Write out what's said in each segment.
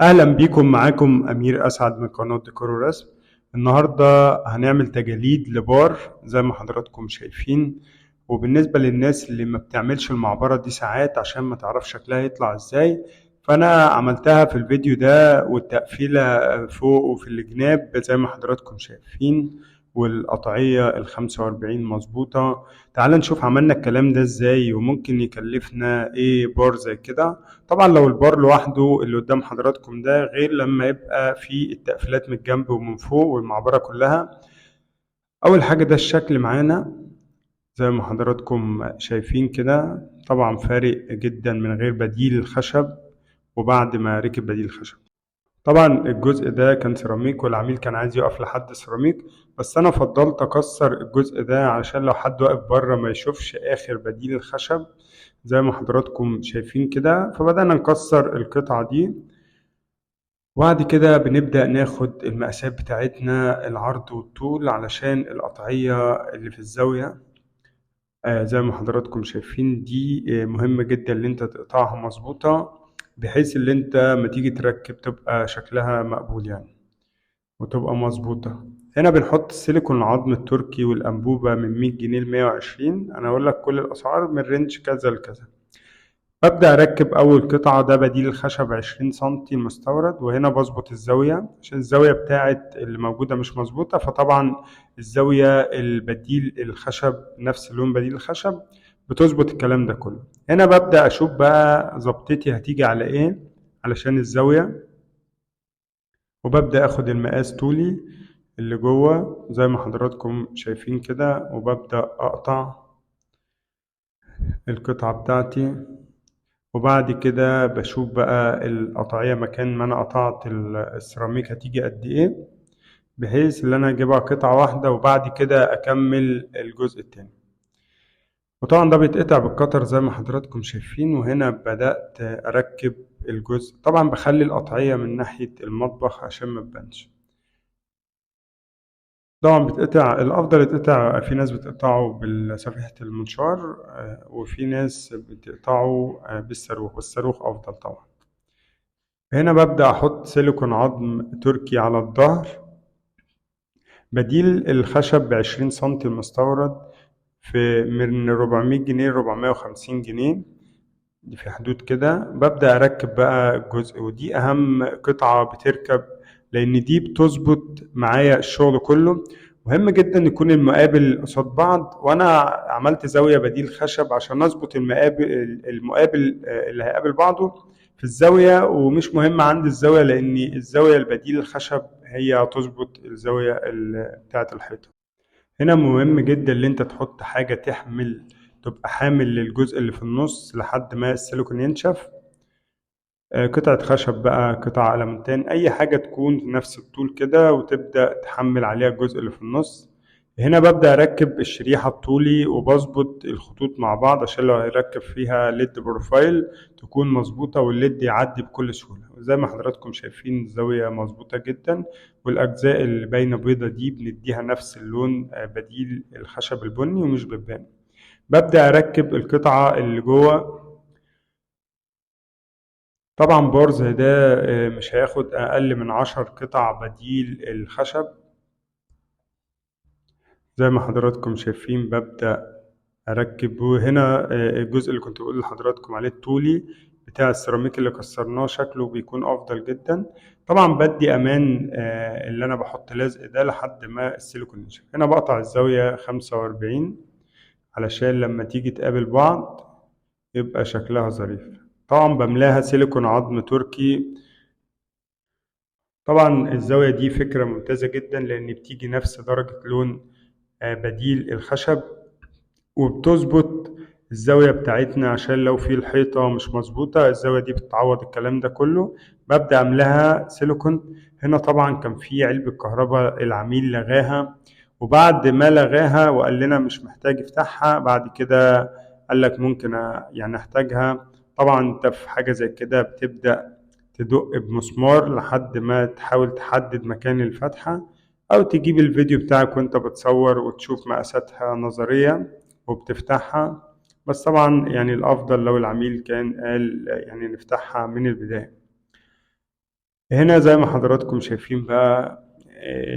اهلا بيكم. معاكم امير اسعد من قناه ديكور ورسم. النهارده هنعمل تجاليد لبار زي ما حضراتكم شايفين. وبالنسبه للناس اللي ما بتعملش المعبره دي ساعات عشان ما تعرف شكلها يطلع ازاي، فانا عملتها في الفيديو ده، والتقفيله فوق وفي الجناب زي ما حضراتكم شايفين، والقطعيه ال45 مظبوطه. تعال نشوف عملنا الكلام ده ازاي وممكن يكلفنا ايه بار زي كده. طبعا لو البار لوحده اللي قدام حضراتكم ده غير لما يبقى في التقفيلات من الجنب ومن فوق والمعبرة كلها. اول حاجة ده الشكل معانا زي ما حضراتكم شايفين كده، طبعا فارق جدا من غير بديل الخشب وبعد ما ركب بديل الخشب. طبعا الجزء ده كان سيراميك والعميل كان عايز يقف لحد سيراميك، بس انا فضلت اكسر الجزء ده علشان لو حد واقف بره ما يشوفش اخر بديل الخشب زي ما حضراتكم شايفين كده. فبدأنا نكسر القطعة دي، وبعد كده بنبدأ ناخد المقاسات بتاعتنا العرض والطول علشان القطعية اللي في الزاوية. زي ما حضراتكم شايفين دي مهمة جدا اللي انت تقطعها مظبوطة، بحيث اللي انت ما تيجي تركب تبقى شكلها مقبول يعني، وتبقى مظبوطة. هنا بنحط السيليكون العظم التركي والأنبوبة من 100 جنيه ل 120. أنا هقول لك كل الأسعار من رينج كذا لكذا. ببدأ أركب أول قطعة، ده بديل الخشب 20 سنتي المستورد، وهنا بظبط الزاوية عشان الزاوية بتاعت اللي موجودة مش مظبوطة. فطبعا الزاوية البديل الخشب نفس لون بديل الخشب بتظبط الكلام ده كله. هنا ببدأ أشوف بقى ظبطتي هتيجي على إيه علشان الزاوية، وببدأ أخد المقاس طولي اللي جوه زي ما حضراتكم شايفين كده، وببدأ أقطع القطعة بتاعتي. وبعد كده بشوف بقى القطعية مكان ما أنا قطعت السيراميك هتيجي قد إيه، بحيث إن أنا أجيبها قطعة واحدة وبعد كده أكمل الجزء التاني. وطبعا ده بيتقطع بالقطر زي ما حضراتكم شايفين. وهنا بدأت أركب الجزء، طبعا بخلي القطعية من ناحية المطبخ عشان ما تبانش. طبعا بتقطع، الأفضل يتقطع، في ناس بتقطعه بسفيحة المنشار وفي ناس بتقطعه بالصاروخ، والصاروخ أفضل طبعا. هنا ببدأ أحط سيليكون عظم تركي على الظهر، بديل الخشب ب20 سنتي المستورد في من 400 جنيه ل450 جنيه، دي في حدود كده. ببدأ أركب بقى الجزء، ودي أهم قطعة بتركب لأن دي بتظبط معايا الشغل كله. مهم جدا يكون المقابل قصاد بعض، وأنا عملت زاوية بديل خشب عشان أظبط المقابل اللي هيقابل بعضه في الزاوية. ومش مهم عندي الزاوية لأن الزاوية البديل الخشب هي تظبط الزاوية بتاعة الحيطة. هنا مهم جدا ان انت تحط حاجة تحمل، تبقى حامل للجزء اللي في النص لحد ما السيليكون ينشف. قطعة خشب بقى، قطعة ألمنتان، أي حاجة تكون في نفس الطول كده، وتبدأ تحمل عليها الجزء اللي في النص. هنا ببدأ أركب الشريحة الطولي وبظبط الخطوط مع بعض عشان لو هيركب فيها ليد بروفايل تكون مظبوطة والليد يعدي بكل سهولة. زي ما حضراتكم شايفين الزاوية مظبوطة جدا، والأجزاء اللي باينة بيضة دي بنديها نفس اللون بديل الخشب البني ومش بتبان. ببدأ أركب القطعة اللي جوه. طبعا بار زي ده مش هياخد أقل من 10 قطع بديل الخشب. زي ما حضراتكم شايفين ببدأ أركب. وهنا الجزء اللي كنت بقول لحضراتكم عليه الطولي بتاع السيراميك اللي كسرناه شكله بيكون أفضل جدا. طبعا بدي أمان اللي أنا بحط لزق ده لحد ما السيليكون ينشف. هنا بقطع الزاوية 45 علشان لما تيجي تقابل بعض يبقى شكلها ظريف. طبعا بملاها سيليكون عظم تركي. طبعا الزاوية دي فكرة ممتازة جدا لأن بتيجي نفس درجة لون بديل الخشب، وبتظبط الزاوية بتاعتنا عشان لو في الحيطة مش مظبوطة الزاوية دي بتعوض الكلام ده كله. ببدأ أملاها سيليكون. هنا طبعا كان في علبة كهرباء العميل لغاها، وبعد ما لغاها وقال لنا مش محتاج يفتحها بعد كده قال لك ممكن يعني احتاجها. طبعا انت في حاجة زي كده بتبدأ تدق بمسمار لحد ما تحاول تحدد مكان الفتحة، أو تجيب الفيديو بتاعك وانت بتصور وتشوف مقاساتها نظرية وبتفتحها. بس طبعا يعني الأفضل لو العميل كان قال يعني نفتحها من البداية. هنا زي ما حضراتكم شايفين بقى،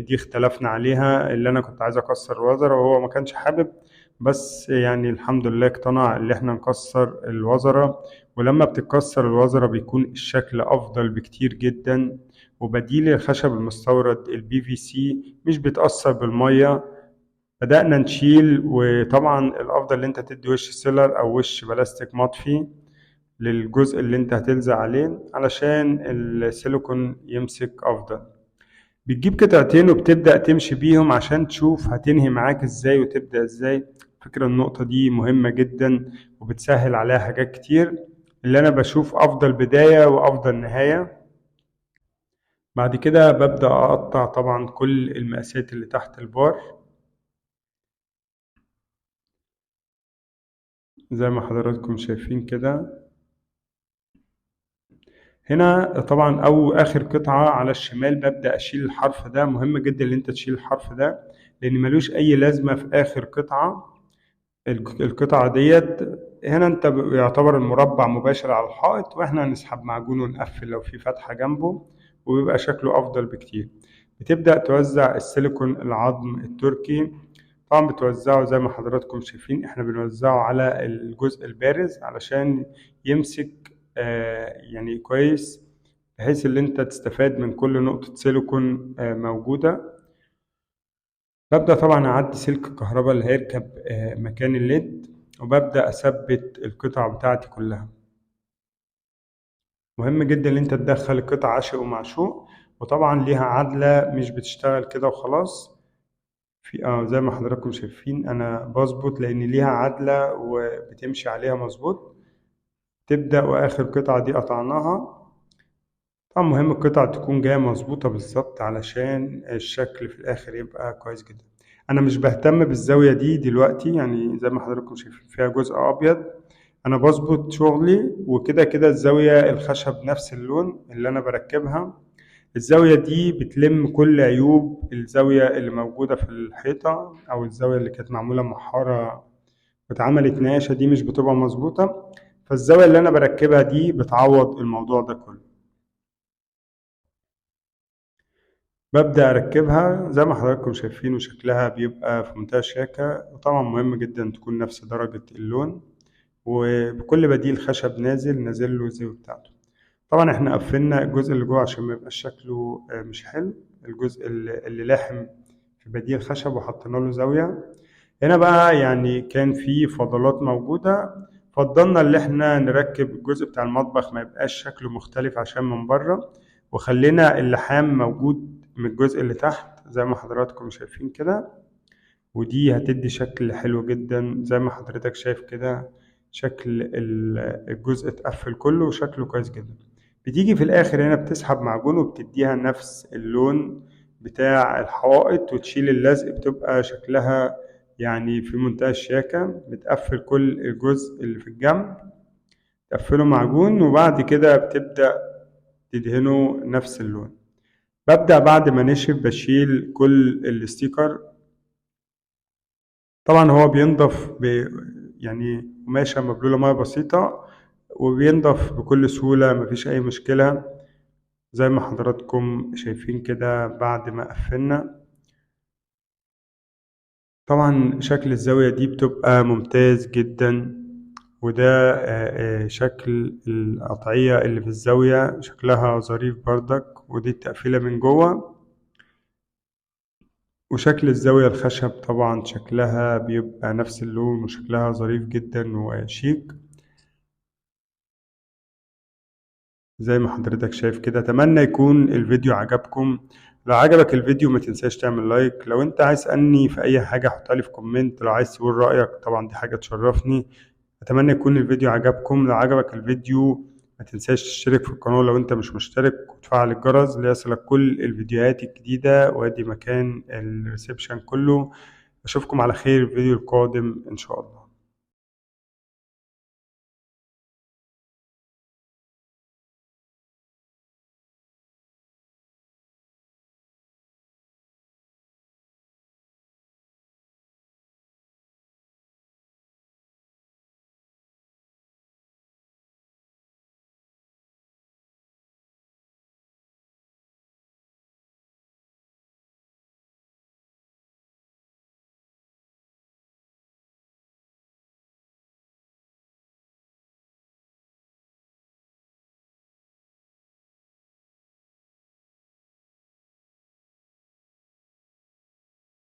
دي اختلفنا عليها، اللي انا كنت عايز اكسر الوزرة وهو ما كانش حابب، بس يعني الحمد لله اقتنع اللي احنا نكسر الوزرة. ولما بتتكسر الوزرة بيكون الشكل افضل بكتير جدا. وبديل الخشب المستورد البي في سي مش بيتأثر بالمية. بدأنا نشيل، وطبعا الافضل ان انت تدي وش سيلر او وش بلاستيك مطفي للجزء اللي انت هتلزق عليه علشان السيليكون يمسك افضل. بتجيب قطعتين وبتبدأ تمشي بيهم عشان تشوف هتنهي معاك ازاي وتبدأ ازاي. فكرة النقطة دي مهمة جدا وبتسهل عليها حاجات كتير، اللي انا بشوف افضل بداية وافضل نهاية. بعد كده ببدأ اقطع طبعا كل المقاسات اللي تحت البار زي ما حضراتكم شايفين كده. هنا طبعا او اخر قطعة على الشمال ببدأ اشيل الحرف ده. مهم جدا ان انت تشيل الحرف ده لان ملوش اي لازمة في اخر قطعة. القطعة ديت هنا انت يعتبر المربع مباشر على الحائط، واحنا هنسحب معجون ونقفل لو في فتحة جنبه وبيبقى شكله افضل بكتير. بتبدأ توزع السيليكون العظم التركي. طبعا بتوزعه زي ما حضراتكم شايفين، احنا بنوزعه على الجزء البارز علشان يمسك يعني كويس، بحيث ان انت تستفاد من كل نقطة سيليكون موجودة. ببدأ طبعا أعدي سلك الكهرباء اللي هيركب مكان الليد، وببدأ أثبت القطع بتاعتي كلها. مهم جدا إن أنت تدخل القطع عشق ومعشوق، وطبعا ليها عدلة مش بتشتغل كده وخلاص. في زي ما حضراتكم شايفين أنا بظبط لأن ليها عدلة وبتمشي عليها مظبوط. تبدأ وآخر قطعة دي قطعناها. طبعا مهم القطعة تكون جاية مظبوطة بالظبط علشان الشكل في الآخر يبقى كويس جدا. أنا مش بهتم بالزاوية دي دلوقتي، يعني زي ما حضراتكم شايفين فيها جزء أبيض. أنا بظبط شغلي وكده كده الزاوية الخشب نفس اللون اللي أنا بركبها. الزاوية دي بتلم كل عيوب الزاوية اللي موجودة في الحيطة، أو الزاوية اللي كانت معمولة محارة واتعملت نقاشة دي مش بتبقى مظبوطة. فالزاوية اللي أنا بركبها دي بتعوض الموضوع ده كله. ببدأ أركبها زي ما حضراتكم شايفين، وشكلها بيبقى في منتهى الشياكة. وطبعا مهم جدا تكون نفس درجة اللون، وبكل بديل خشب نازل له الزاوية بتاعته. طبعا احنا قفلنا الجزء اللي جوه عشان ما يبقاش شكله مش حلو. الجزء اللي لاحم في بديل خشب وحطينا له زاوية. هنا بقى يعني كان في فضلات موجودة، فضلنا اللي احنا نركب الجزء بتاع المطبخ ما يبقاش شكله مختلف عشان من بره، وخلينا اللحام موجود من الجزء اللي تحت زي ما حضراتكم شايفين كده. ودي هتدي شكل حلو جدا زي ما حضرتك شايف كده. شكل الجزء اتقفل كله وشكله كويس جدا. بتيجي في الاخر هنا بتسحب معجون وبتديها نفس اللون بتاع الحوائط وتشيل اللزق، بتبقى شكلها يعني في منتهى الشياكة. بتقفل كل الجزء اللي في الجنب، تقفله معجون، وبعد كده بتبدأ تدهنه نفس اللون. ببدأ بعد ما نشف بشيل كل الستيكر. طبعا هو بينضف يعني قماشة مبلولة مية بسيطة، وبينضف بكل سهولة مفيش أي مشكلة زي ما حضراتكم شايفين كده بعد ما قفلنا. طبعا شكل الزاوية دي بتبقى ممتاز جدا. وده شكل القطعية اللي في الزاوية شكلها ظريف بردك، ودي التقفيلة من جوه. وشكل الزاوية الخشب طبعا شكلها بيبقى نفس اللون وشكلها ظريف جدا وشيك زي ما حضرتك شايف كده. اتمنى يكون الفيديو عجبكم. لو عجبك الفيديو ما تنساش تعمل لايك. لو انت عايز تسألني في اي حاجة حطها لي في كومنت. لو عايز تقول رأيك طبعا دي حاجة تشرفني. اتمنى يكون الفيديو عجبكم. لو عجبك الفيديو ما تنساش تشترك في القناة لو انت مش مشترك، وتفعل الجرس ليصلك كل الفيديوهات الجديدة. وادي مكان الريسبشن كله. اشوفكم على خير الفيديو القادم ان شاء الله.